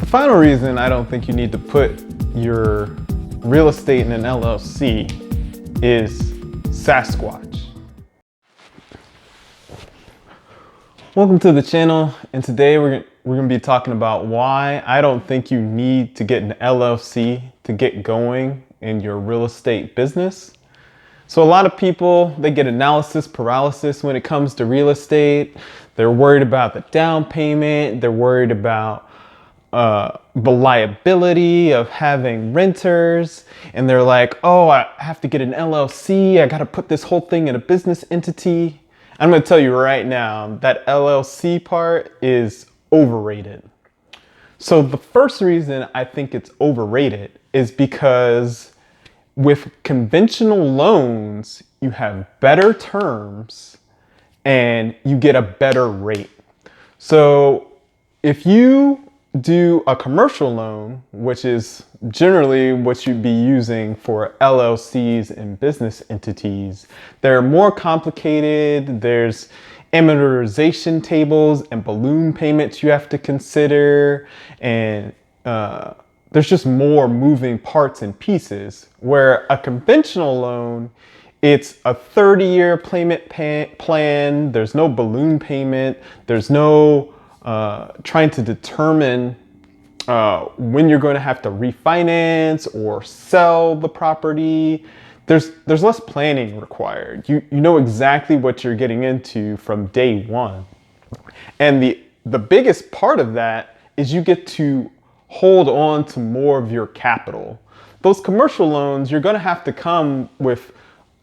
The final reason I don't think you need to put your real estate in an LLC is Sasquatch. Welcome to the channel, and today we're going to be talking about why I don't think you need to get an LLC to get going in your real estate business. So a lot of people, they get analysis paralysis when it comes to real estate. They're worried about the down payment. They're worried about the liability of having renters, and they're like, oh, I have to get an LLC. I got to put this whole thing in a business entity. I'm going to tell you right now that LLC part is overrated. So the first reason I think it's overrated is because with conventional loans, you have better terms and you get a better rate. So if you do a commercial loan, which is generally what you'd be using for LLCs and business entities, they're more complicated. There's amortization tables and balloon payments you have to consider, and there's just more moving parts and pieces. Where a conventional loan, it's a 30-year payment plan. There's no balloon payment. There's no trying to determine when you're going to have to refinance or sell the property. There's less planning required. You know exactly what you're getting into from day one. And the biggest part of that is you get to hold on to more of your capital. Those commercial loans, you're going to have to come with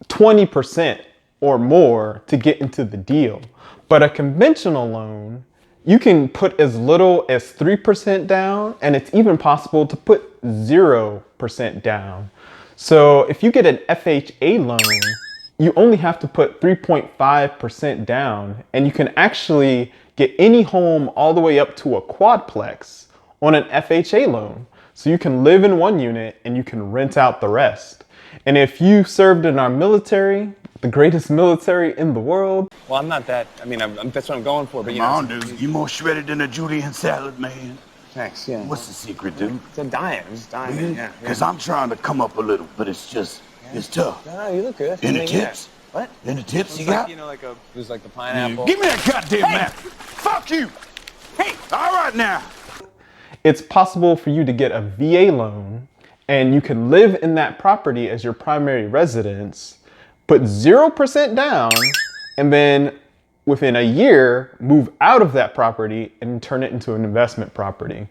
20% or more to get into the deal. But a conventional loan, you can put as little as 3% down, and it's even possible to put 0% down. So if you get an FHA loan, you only have to put 3.5% down, and you can actually get any home all the way up to a quadplex on an FHA loan. So you can live in one unit and you can rent out the rest. And if you served in our military, the greatest military in the world. Well, I'm not that. I mean, that's what I'm going for. But you Come on, dude. You more shredded than a Julian salad, man. Thanks. Yeah. What's the secret, dude? It's a diet. I'm just dying. Really? Yeah. Because I'm trying to come up a little, but it's just, it's tough. No, you look good. In I the mean, tips? Yeah. What? In the tips It's you like, got? like there's like the pineapple. Give me that goddamn map. Fuck you. Hey, all right now. It's possible for you to get a VA loan, and you can live in that property as your primary residence, put 0% down, and then within a year, move out of that property and turn it into an investment property.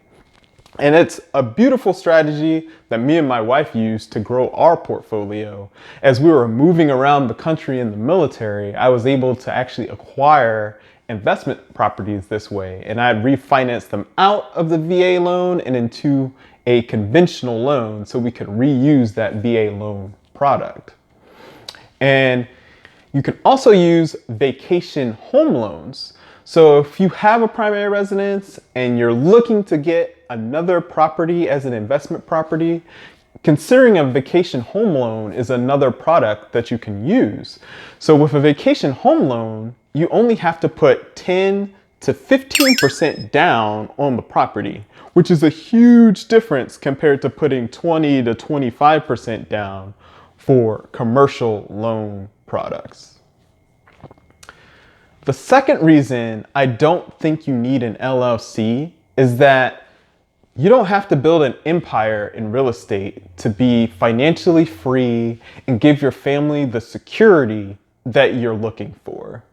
And it's a beautiful strategy that me and my wife used to grow our portfolio. As we were moving around the country in the military, I was able to actually acquire investment properties this way. And I'd refinance them out of the VA loan and into a conventional loan so we could reuse that VA loan product. And you can also use vacation home loans. So if you have a primary residence and you're looking to get another property as an investment property, considering a vacation home loan is another product that you can use. So with a vacation home loan, you only have to put 10 to 15% down on the property, which is a huge difference compared to putting 20 to 25% down for commercial loan products. The second reason I don't think you need an LLC is that you don't have to build an empire in real estate to be financially free and give your family the security that you're looking for.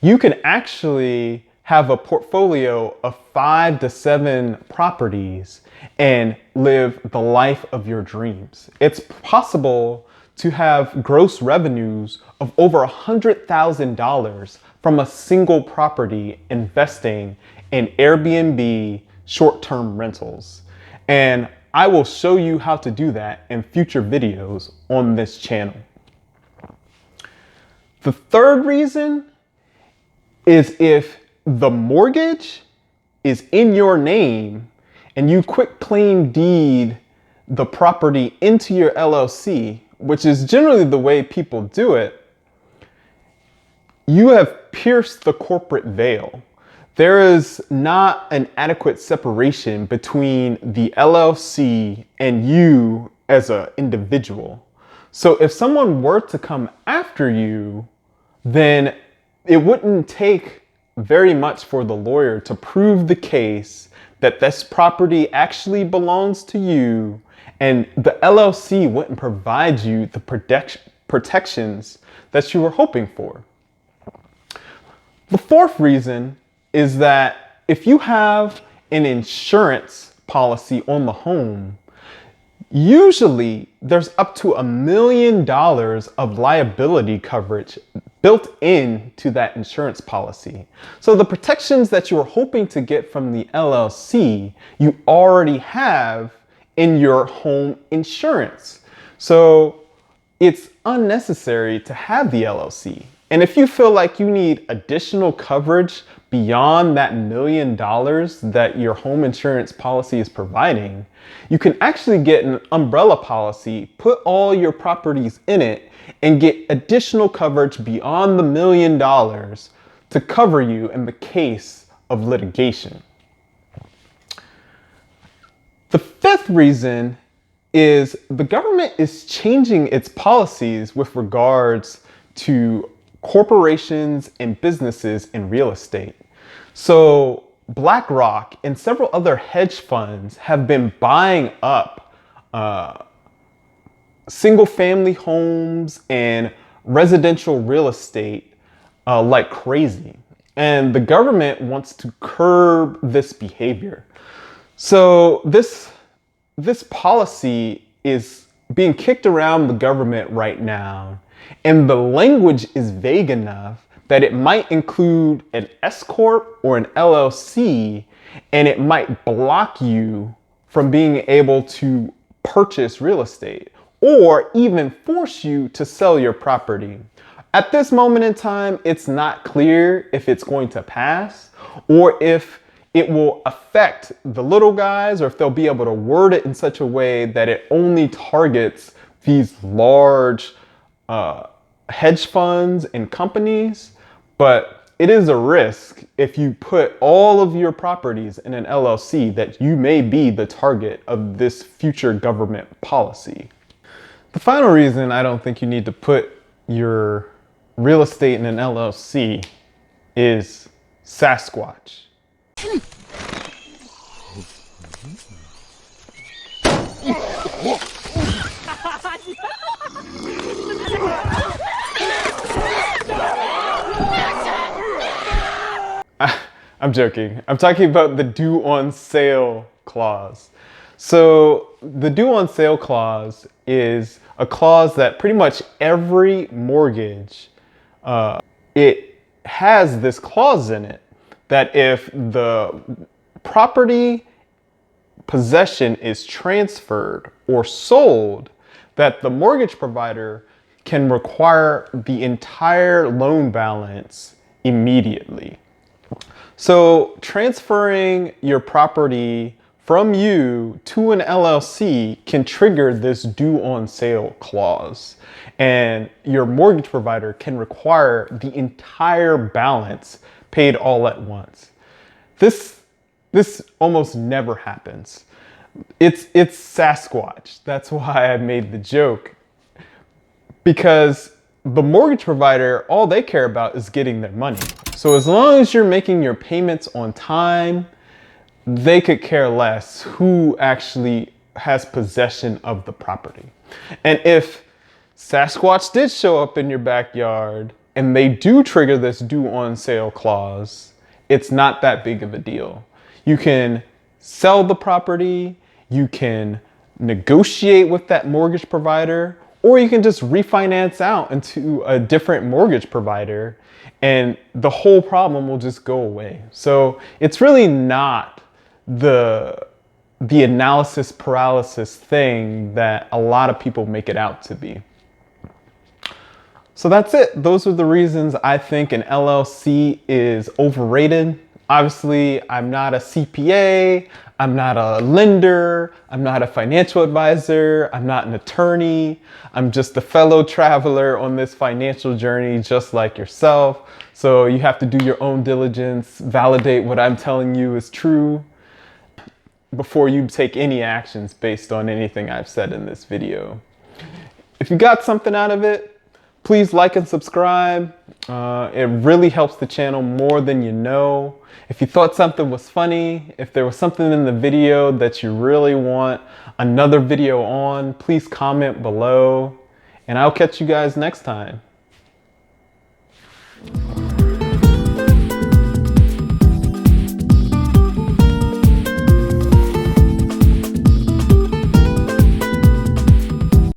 You can actually have a portfolio of 5 to 7 properties and live the life of your dreams. It's possible to have gross revenues of over $100,000 from a single property investing in Airbnb short-term rentals. And I will show you how to do that in future videos on this channel. The third reason is if the mortgage is in your name and you quit claim deed the property into your LLC, which is generally the way people do it, you have pierced the corporate veil. there is not an adequate separation between the LLC and you as an individual. So if someone were to come after you, then it wouldn't take very much for the lawyer to prove the case that this property actually belongs to you, and the LLC wouldn't provide you the protections that you were hoping for. The fourth reason is that if you have an insurance policy on the home, usually there's up to $1 million of liability coverage built into that insurance policy. So the protections that you were hoping to get from the LLC, you already have in your home insurance. So it's unnecessary to have the LLC. And if you feel like you need additional coverage beyond that $1 million that your home insurance policy is providing, you can actually get an umbrella policy, put all your properties in it, and get additional coverage beyond the $1 million to cover you in the case of litigation. The fifth reason is the government is changing its policies with regards to corporations and businesses in real estate. So BlackRock and several other hedge funds have been buying up single family homes and residential real estate like crazy. And the government wants to curb this behavior. So this policy is being kicked around the government right now, and the language is vague enough that it might include an S corp or an LLC, and it might block you from being able to purchase real estate or even force you to sell your property. At this moment in time, it's not clear if it's going to pass or if it will affect the little guys, or if they'll be able to word it in such a way that it only targets these large hedge funds and companies. But it is a risk if you put all of your properties in an LLC that you may be the target of this future government policy. The final reason I don't think you need to put your real estate in an LLC is Sasquatch. I'm joking. I'm talking about the due on sale clause. So the due on sale clause is a clause that pretty much every mortgage, it has this clause in it that if the property possession is transferred or sold, that the mortgage provider can require the entire loan balance immediately. So transferring your property from you to an LLC can trigger this due on sale clause, and your mortgage provider can require the entire balance paid all at once. This almost never happens. It's Sasquatch. That's why I made the joke. Because the mortgage provider, all they care about is getting their money. So as long as you're making your payments on time, they could care less who actually has possession of the property. And if Sasquatch did show up in your backyard and they do trigger this due on sale clause, it's not that big of a deal. You can sell the property, you can negotiate with that mortgage provider, or you can just refinance out into a different mortgage provider and the whole problem will just go away. So it's really not the analysis paralysis thing that a lot of people make it out to be. So that's it. Those are the reasons I think an LLC is overrated Obviously, I'm not a CPA, I'm not a lender, I'm not a financial advisor, I'm not an attorney. I'm just a fellow traveler on this financial journey just like yourself. So you have to do your own diligence, validate what I'm telling you is true before you take any actions based on anything I've said in this video. If you got something out of it, please like and subscribe. It really helps the channel more than you know. If you thought something was funny, if there was something in the video that you really want another video on, please comment below. And I'll catch you guys next time.